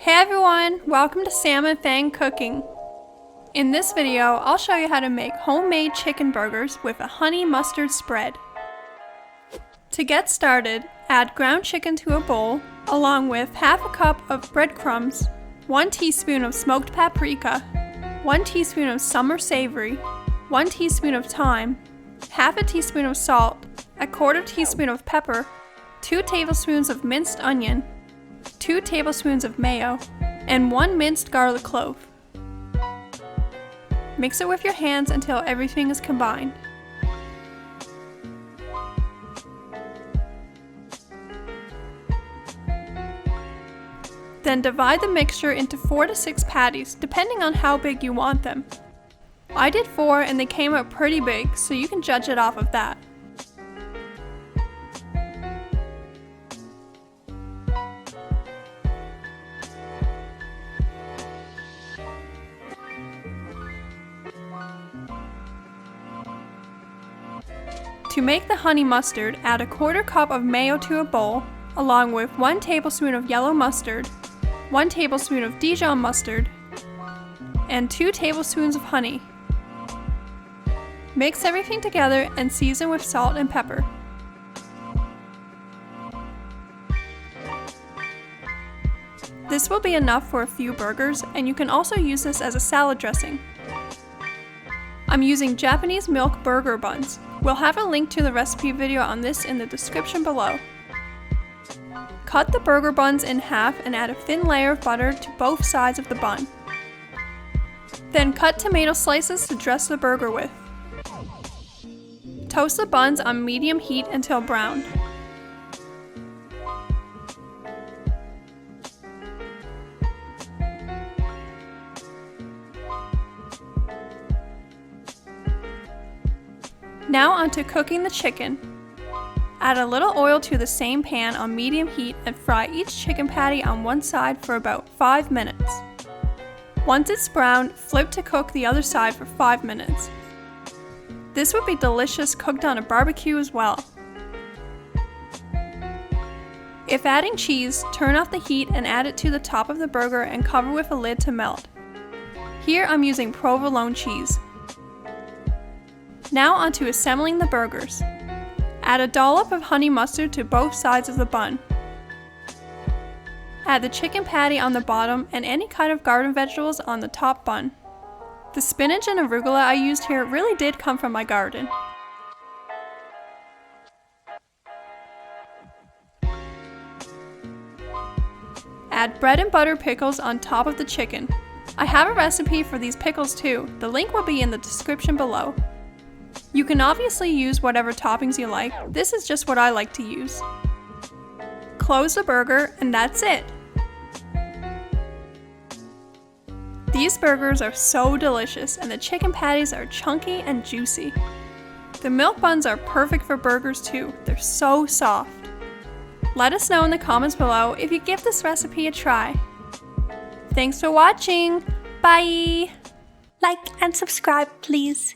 Hey everyone, welcome to Sam and Feng Cooking. In this video, I'll show you how to make homemade chicken burgers with a honey mustard spread. To get started, add ground chicken to a bowl, along with half a cup of breadcrumbs, 1 teaspoon of smoked paprika, 1 teaspoon of savory, 1 teaspoon of thyme, half a teaspoon of salt, a quarter teaspoon of pepper, 2 tablespoons of minced onion, 2 tablespoons of mayo, and 1 minced garlic clove. Mix it with your hands until everything is combined. Then divide the mixture into 4 to 6 patties, depending on how big you want them. I did 4 and they came out pretty big, so you can judge it off of that. To make the honey mustard, add a quarter cup of mayo to a bowl, along with 1 tablespoon of yellow mustard, 1 tablespoon of Dijon mustard, and 2 tablespoons of honey. Mix everything together and season with salt and pepper. This will be enough for a few burgers, and you can also use this as a salad dressing. I'm using Japanese milk burger buns. We'll have a link to the recipe video on this in the description below. Cut the burger buns in half and add a thin layer of butter to both sides of the bun. Then cut tomato slices to dress the burger with. Toast the buns on medium heat until brown. Now onto cooking the chicken. Add a little oil to the same pan on medium heat and fry each chicken patty on one side for about 5 minutes. Once it's brown, flip to cook the other side for 5 minutes. This would be delicious cooked on a barbecue as well. If adding cheese, turn off the heat and add it to the top of the burger and cover with a lid to melt. Here I'm using provolone cheese. Now onto assembling the burgers. Add a dollop of honey mustard to both sides of the bun. Add the chicken patty on the bottom and any kind of garden vegetables on the top bun. The spinach and arugula I used here really did come from my garden. Add bread and butter pickles on top of the chicken. I have a recipe for these pickles too. The link will be in the description below. You can obviously use whatever toppings you like. This is just what I like to use. Close the burger and that's it. These burgers are so delicious and the chicken patties are chunky and juicy. The milk buns are perfect for burgers too. They're so soft. Let us know in the comments below if you give this recipe a try. Thanks for watching. Bye! Like and subscribe, please.